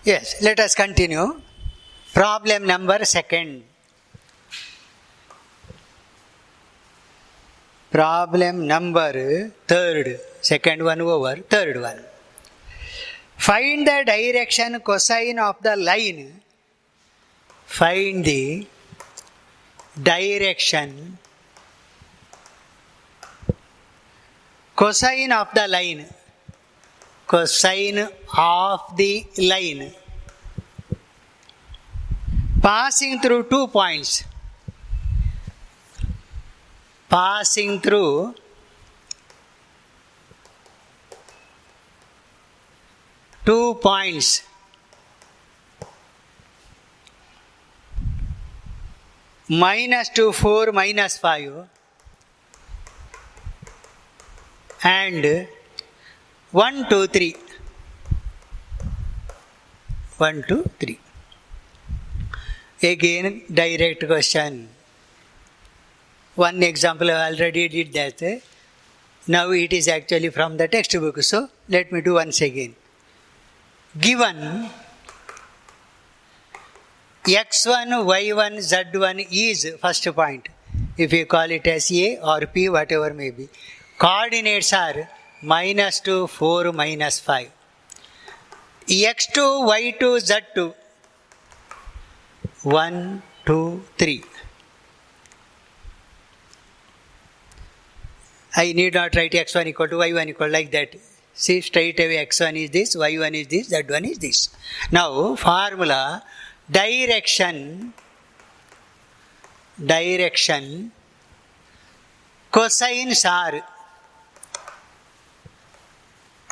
Yes, let us continue. Problem number second. Problem number third. Second one over, third one. Find the direction cosine of the line. Find the direction cosine of the line. Cosine of the line passing through 2 points. Passing through two points. -2, 4, -5 and 1, 2, 3. 1, 2, 3. Again, direct question. One example I already did that. Now it is actually from the textbook. So let me do once again. Given x1, y1, z1 is first point. If you call it as A or P, whatever may be. Coordinates are -2, 4, -5. x2, y2, z2. 1, 2, 3. I need not write x1 equal to y1 equal like that. See, straight away x1 is this, y1 is this, z1 is this. Now, formula, direction, cosines are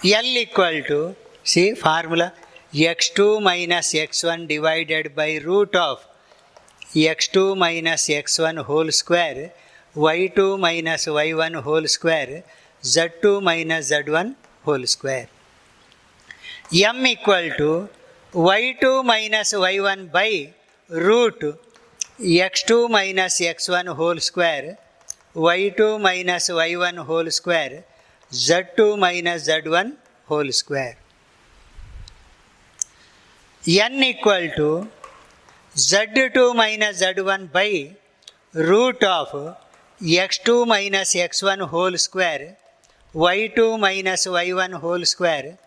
L equal to, see formula, x2 minus x1 divided by root of x2 minus x1 whole square, y2 minus y1 whole square, z2 minus z1 whole square. M equal to y2 minus y1 by root x2 minus x1 whole square, y2 minus y1 whole square, z2 minus z1 whole square. N equal to z2 minus z1 by root of x2 minus x1 whole square, y2 minus y1 whole square,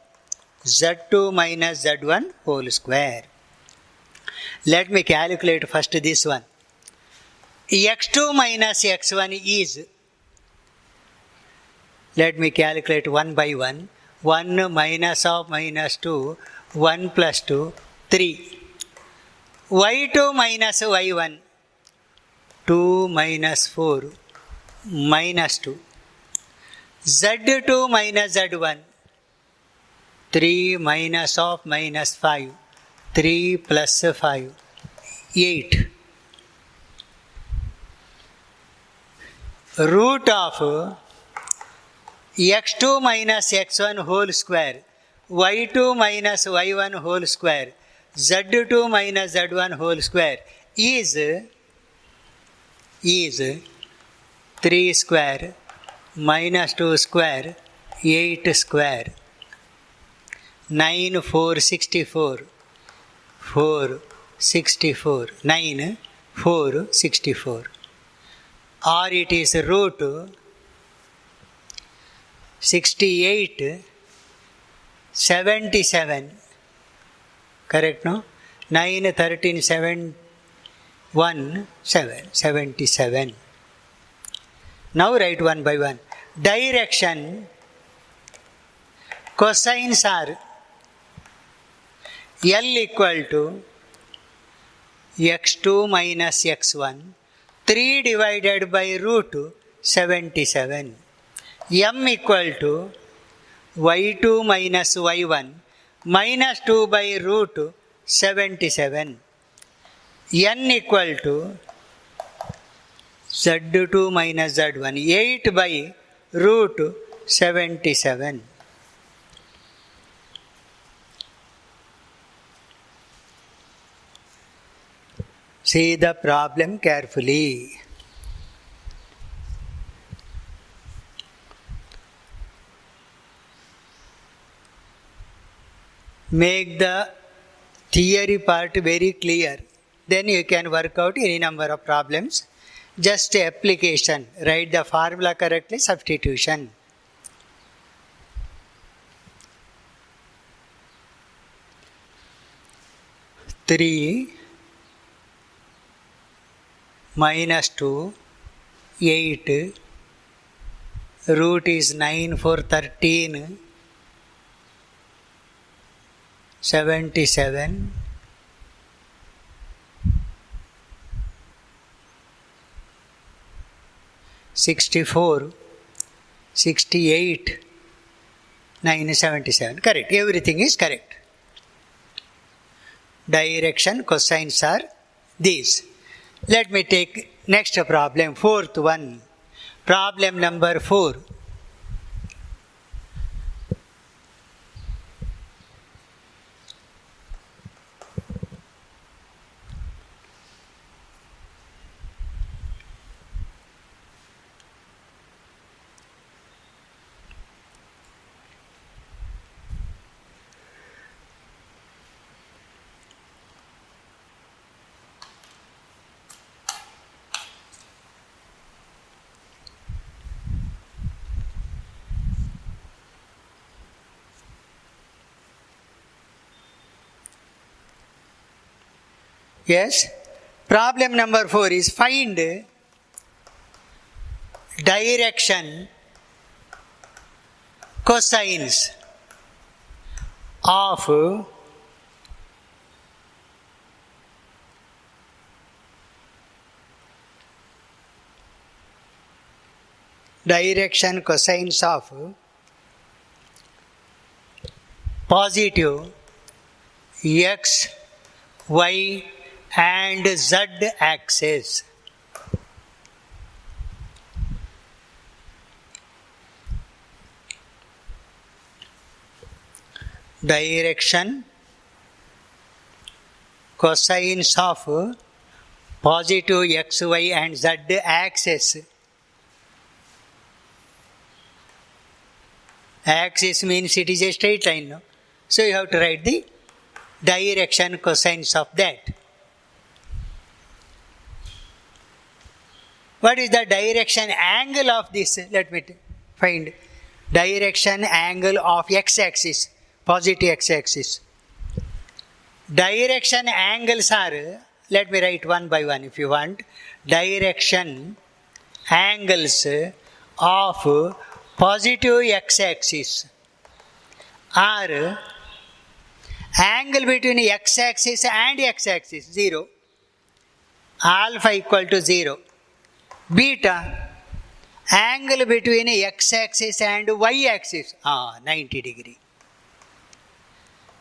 z2 minus z1 whole square. Let me calculate first this one. x2 minus x1 is, let me calculate one by one. 1 minus of -2, 1 plus 2, 3. y2 minus y1, 2 minus 4, minus 2. z2 minus z1, 3 minus of -5, 3 plus 5, 8. Root of x2 minus x1 whole square, y2 minus y1 whole square, z2 minus z1 whole square is 3 square minus 2 square, 8 square. 9, 4, 64. 4, 64. 9, 4, 64. Or it is root 68, 77. Correct, no? 9, 13, 7, 1, 7. 77. Now write one by one. Direction, cosines are L equal to x2 minus x1, 3 divided by root 77. M equal to y2 minus y1 minus 2 by root 77. N equal to z2 minus z1, 8 by root 77. See the problem carefully. Make the theory part very clear. Then you can work out any number of problems. Just application. Write the formula correctly, substitution. Three minus 2, 8, root is 9, 4, 13, 77, 64, 68, 9, 77. Correct. Everything is correct. Direction cosines are these. Let me take next problem, fourth one. Problem number 4. Yes, problem number 4 is find direction cosines of positive x, y and z axis. Direction cosines of positive x, y and z axis. Axis means it is a straight line, no? So you have to write the direction cosines of that. What is the direction angle of this? Let me find direction angle of x-axis, positive x-axis. Direction angles are, let me write one by one if you want. Direction angles of positive x-axis are angle between x-axis and x-axis, 0. Alpha equal to 0. Beta, angle between x-axis and y-axis, 90 degree.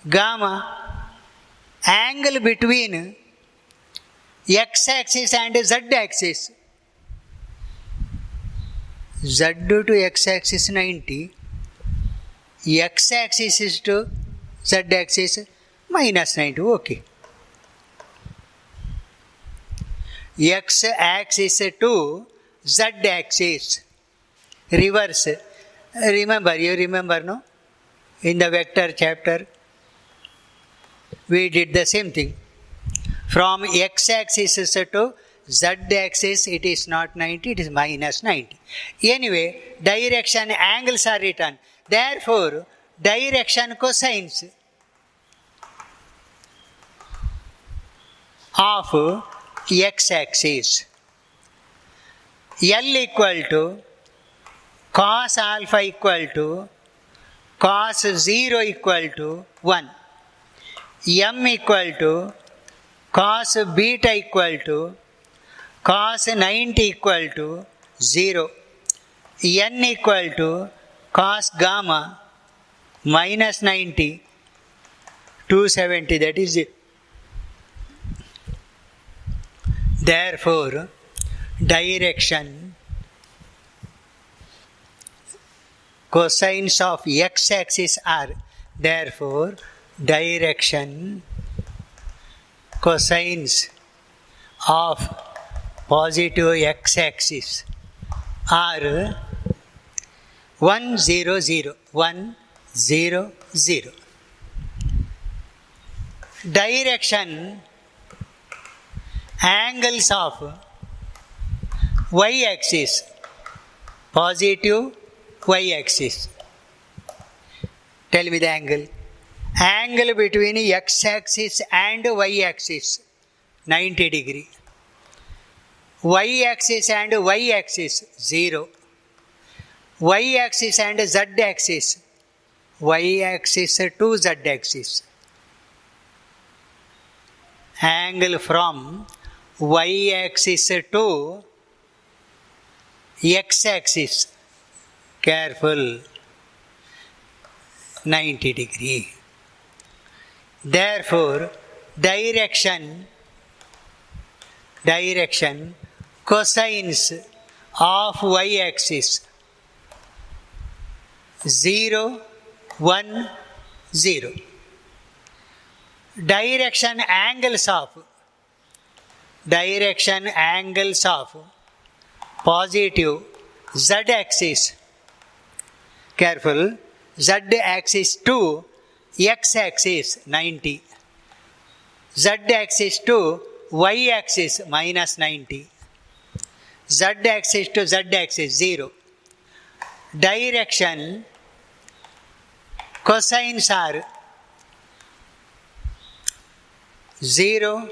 Gamma, angle between x-axis and z-axis. Z to x-axis 90, x-axis is to z-axis minus 90, okay. X-axis to z-axis, reverse. Remember, you remember, no? In the vector chapter, we did the same thing. From x-axis to z-axis, it is not 90, it is minus 90. Anyway, direction angles are written. Therefore, direction cosines of x-axis. L equal to cos alpha equal to cos 0 equal to 1. M equal to cos beta equal to cos 90 equal to 0. N equal to cos gamma minus 90, 270, that is it. Therefore, direction cosines of x-axis are, therefore, direction cosines of positive x-axis are 1, 0, 0, 1, 0, 0. direction angles of y-axis, positive y-axis. Tell me the angle. Angle between x-axis and y-axis, 90 degree. Y-axis and y-axis, 0. Y-axis and z-axis, y-axis to z-axis. Angle from y-axis to x-axis, careful, 90 degree. Therefore, direction cosines of y-axis 0, 1, 0. Direction angles of positive z-axis, careful, z-axis to x-axis 90, z-axis to y-axis minus 90, z-axis to z-axis 0. Direction cosines are 0,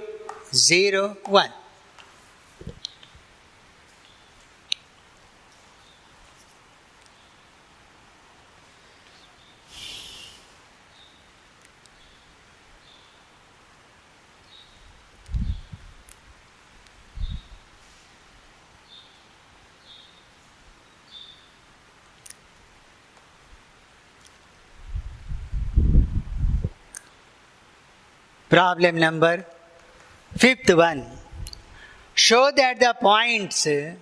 0, 1. Problem number 5th one. Show that the points A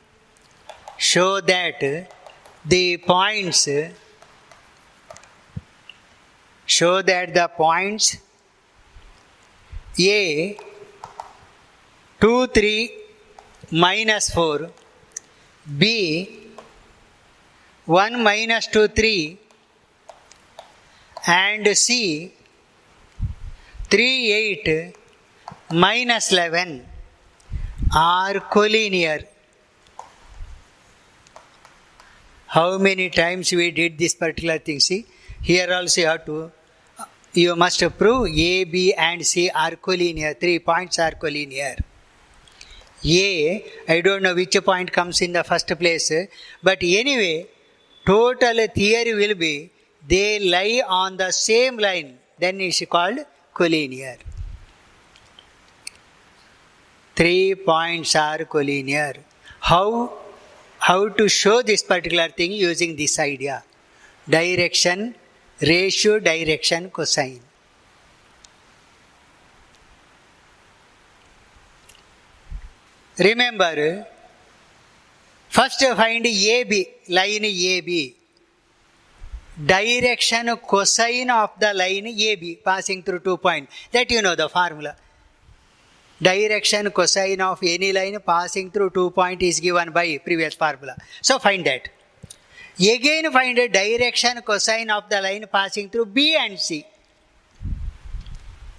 2, 3, minus 4, B 1, minus 2, 3, and C 3, 8, minus 11 are collinear. How many times we did this particular thing? See, here also you must prove A, B and C are collinear. 3 points are collinear. A, I don't know which point comes in the first place, but anyway, total theory will be they lie on the same line, then it is called collinear. 3 points are collinear. How to show this particular thing using this idea? Direction, ratio, direction, cosine. Remember, first find AB, line AB. Direction cosine of the line AB passing through 2 points. That you know the formula. Direction cosine of any line passing through 2 points is given by previous formula. So find that. Again find a direction cosine of the line passing through B and C.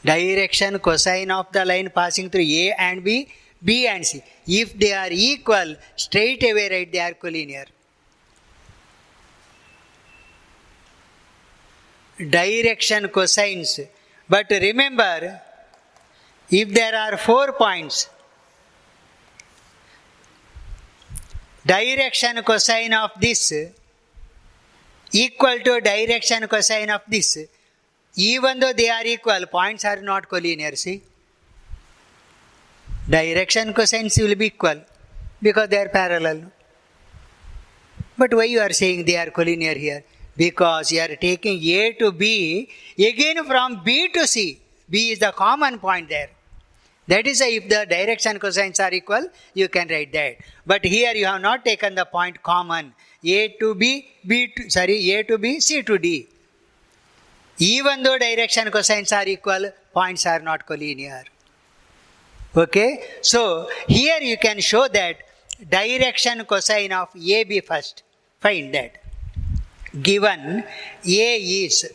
Direction cosine of the line passing through A and B, B and C. If they are equal, straight away write they are collinear. Direction cosines. But remember, if there are 4 points, direction cosine of this equal to direction cosine of this, even though they are equal, points are not collinear. See, direction cosines will be equal because they are parallel. But why you are saying they are collinear here? Because you are taking A to B, again from B to C. B is the common point there. That is if the direction cosines are equal, you can write that. But here you have not taken the point common. A to B, A to B, C to D. Even though direction cosines are equal, points are not collinear. Okay? So, here you can show that direction cosine of AB first. Find that. Given A is,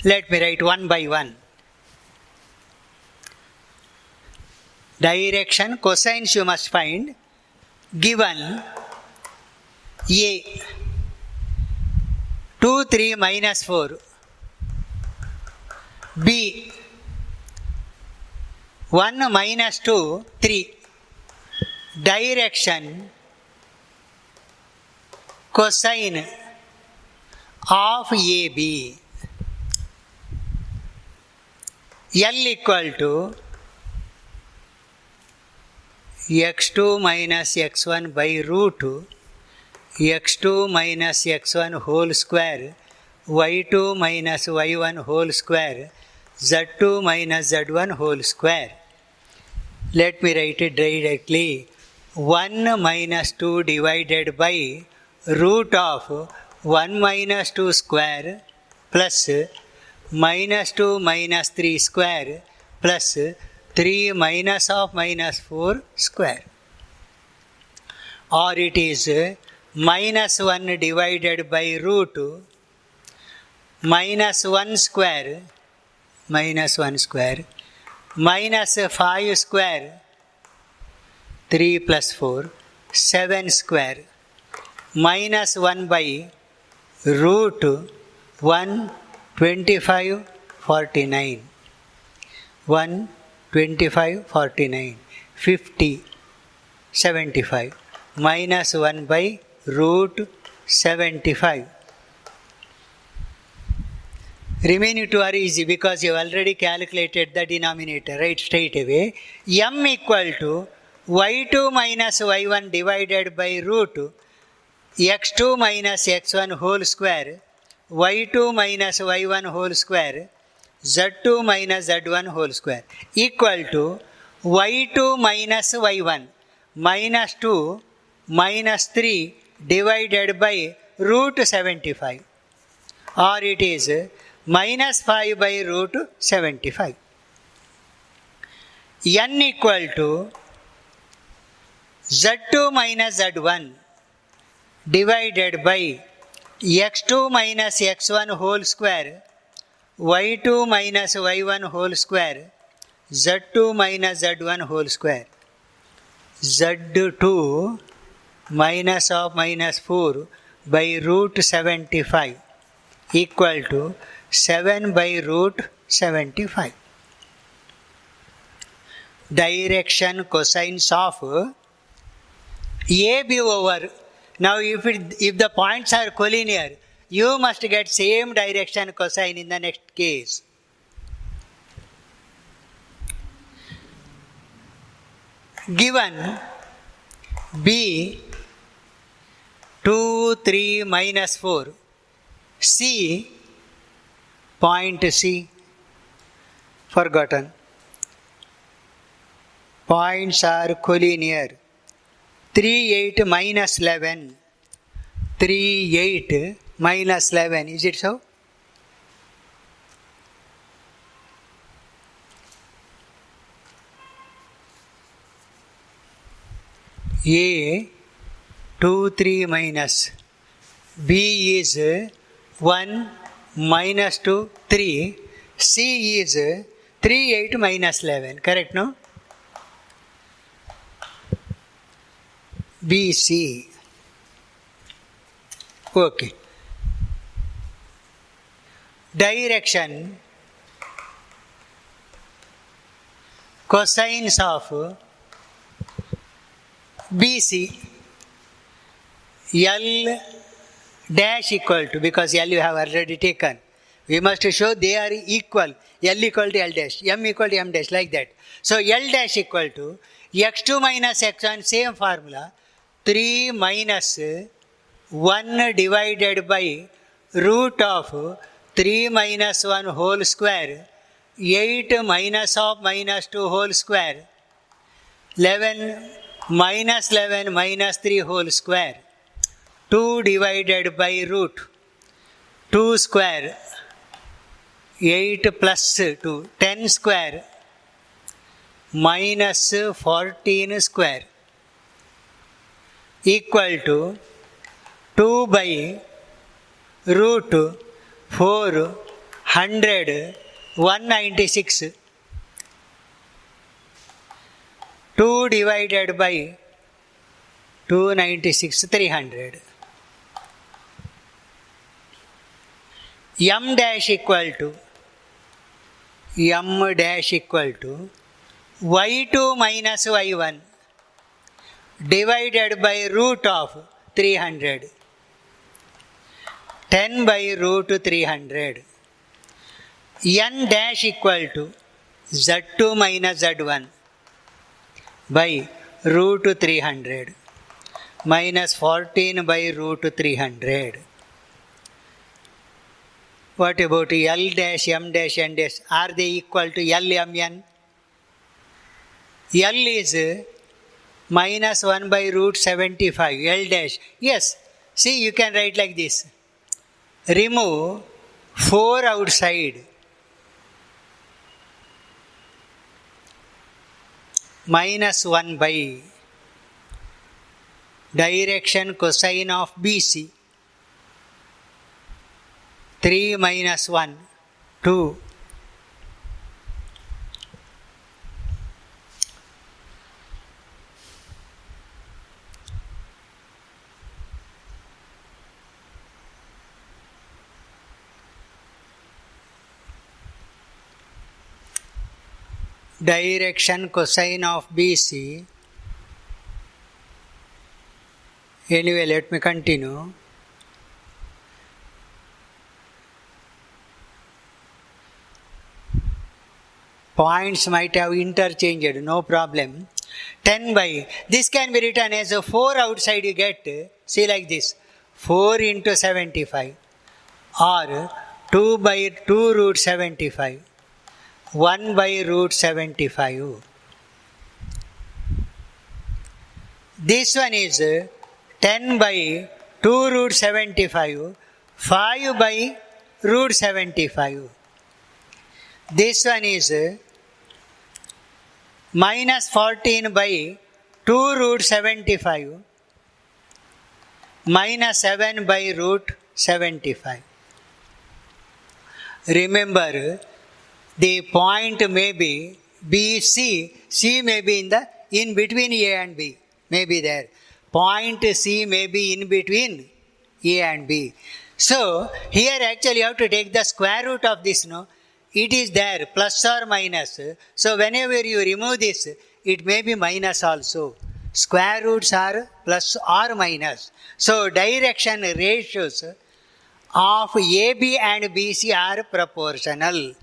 let me write one by one. Direction cosines you must find. Given A 2, 3 minus 4. B 1 minus 2, 3. Direction cosine of AB. L equal to x2 minus x1 by root x2 minus x1 whole square, y2 minus y1 whole square, z2 minus z1 whole square. Let me write it directly. 1 minus 2 divided by root of 1 minus 2 square plus minus 2 minus 3 square plus 3 minus of minus 4 square. Or it is minus 1 divided by root minus 1 square minus 5 square 3 plus 4 7 square minus 1 by root 1 25 49 1 25 49 50 75 minus 1 by root 75. Remaining two are easy because you have already calculated the denominator, right, straight away. M equal to y2 minus y1 divided by root x2 minus x1 whole square, y2 minus y1 whole square, z2 minus z1 whole square equal to y2 minus y1 minus 2 minus 3 divided by root 75, or it is minus 5 by root 75. N equal to z2 minus z1 divided by x2 minus x1 whole square, y2 minus y1 whole square, z2 minus z1 whole square, z2 minus of minus 4 by root 75 equal to 7 by root 75. Direction cosines of AB over. Now if the points are collinear, you must get same direction cosine in the next case. Given B 2, 3 minus 4, C, point C, forgotten. Points are collinear. 3, 8 minus 11. 3, 8 minus 11. Is it so? A 2, 3 minus. B is 1 minus 2, 3. C is 3, 8 minus 11. Correct, no? BC. Okay. Direction cosines of BC. L dash equal to, because L you have already taken, we must show they are equal. L equal to L dash, M equal to M dash, like that. So L dash equal to x2 minus x1, same formula, 3 minus 1 divided by root of 3 minus 1 whole square, 8 minus of minus 2 whole square, 11 minus 11 minus 3 whole square, 2 divided by root 2 square, 8 plus 2, 10 square, minus 14 square equal to 2 by root 400 196. 2 divided by 296, 300. M dash equal to y2 minus y1 divided by root of 300. 10 by root 300. N dash equal to z2 minus z1 by root 300 minus 14 by root 300. What about L dash, M dash, N dash? Are they equal to L, M, N? L is minus 1 by root 75. L dash. Yes. See, you can write like this. Remove 4 outside. Minus 1 by direction cosine of BC. 3 minus 1, 2. Direction cosine of BC. Anyway, let me continue. Points might have interchanged, no problem. 10 by, this can be written as a 4 outside you get, see like this, 4 into 75 or 2 by 2 root 75. 1 by root 75. This one is 10 by 2 root 75, 5 by root 75. This one is minus 14 by 2 root 75, minus 7 by root 75. Remember, the point may be BC, C may be in between A and B, may be there. Point C may be in between A and B. So, here actually you have to take the square root of this, no? It is there, plus or minus. So, whenever you remove this, it may be minus also. Square roots are plus or minus. So, direction ratios of AB and BC are proportional.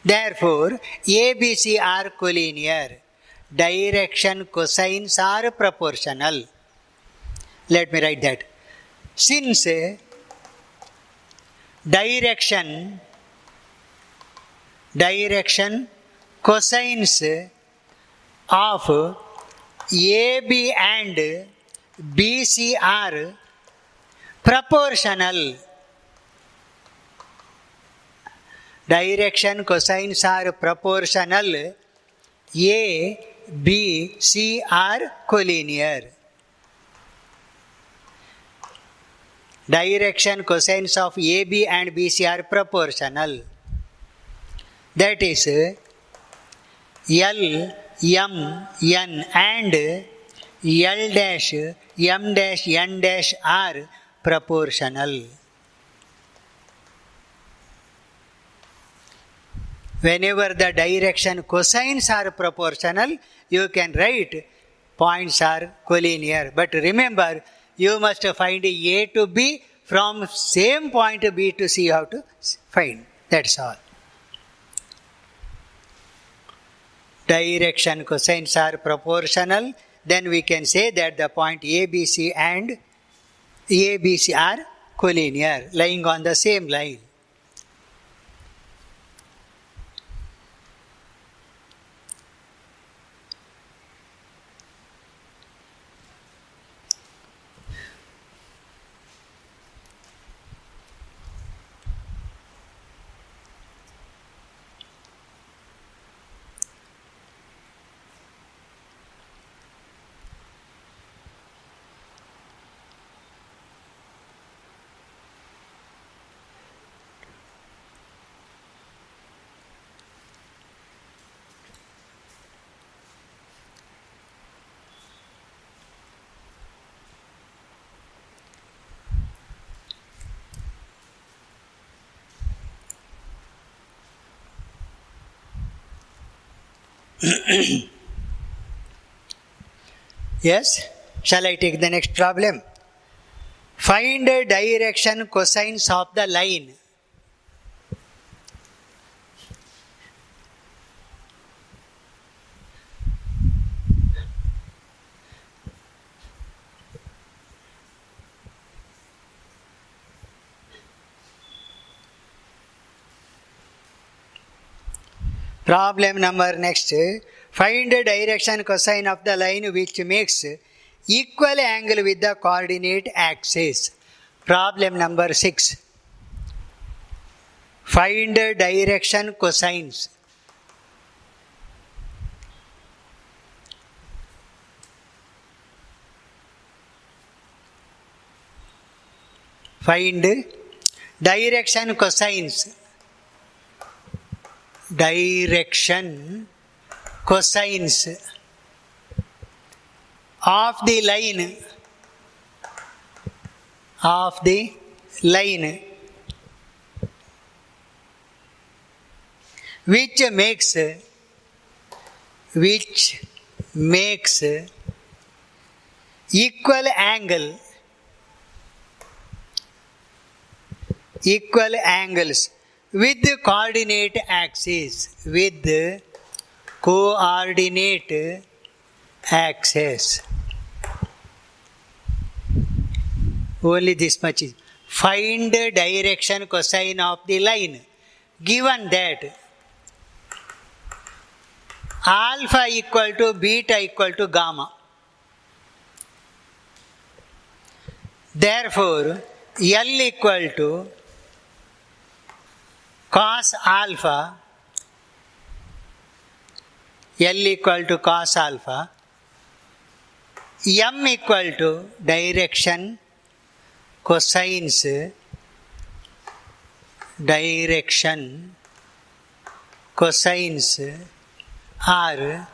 Therefore, ABC are collinear. Direction cosines are proportional. Let me write that. Since direction cosines of AB and BC are proportional. Direction cosines are proportional. A, B, C are collinear. Direction cosines of AB and BC are proportional. That is, L, M, N and L dash, M dash, N dash are proportional. Whenever the direction cosines are proportional, you can write points are collinear. But remember, you must find A to B from same point B to C, how to find. That's all. Direction cosines are proportional. Then we can say that the point ABC and ABC are collinear, lying on the same line. Yes? Shall I take the next problem? Find a direction cosines of the line. Problem number next. Find a direction cosine of the line which makes equal angle with the coordinate axis. Problem number 6. Find a direction cosines. Find direction cosines. Direction cosines of the line which makes equal angles with the coordinate axis. Only this much is. Find the direction cosine of the line given that alpha equal to beta equal to gamma. Therefore, L equal to cos alpha, L equal to cos alpha, M equal to direction cosines are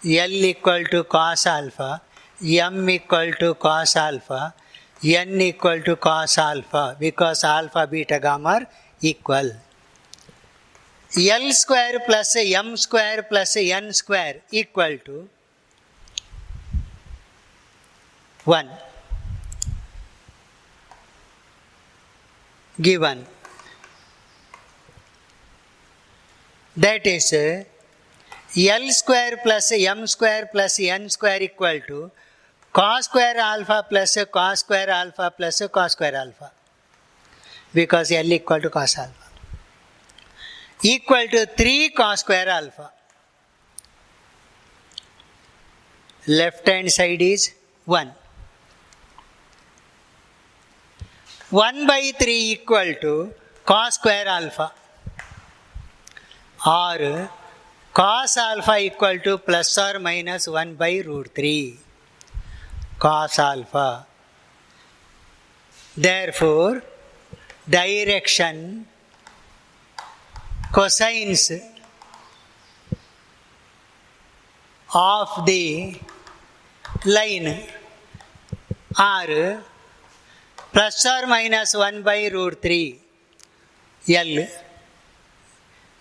L equal to cos alpha, M equal to cos alpha, N equal to cos alpha, because alpha, beta, gamma are equal. L square plus M square plus N square equal to 1. Given. That is L square plus M square plus N square equal to cos square alpha plus cos square alpha plus cos square alpha, because L equal to cos alpha, equal to 3 cos square alpha. Left hand side is 1. 1 by 3 equal to cos square alpha, or cos alpha equal to plus or minus 1 by root 3 cos alpha. Therefore, direction cosines of the line are plus or minus 1 by root 3 L.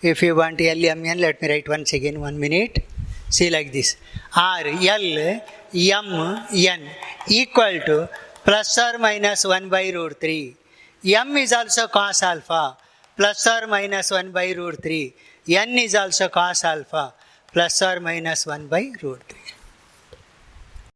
If you want LMN, let me write once again, 1 minute. See like this. R, L, M, N equal to plus or minus 1 by root 3. M is also cos alpha, plus or minus 1 by root 3. N is also cos alpha, plus or minus 1 by root 3.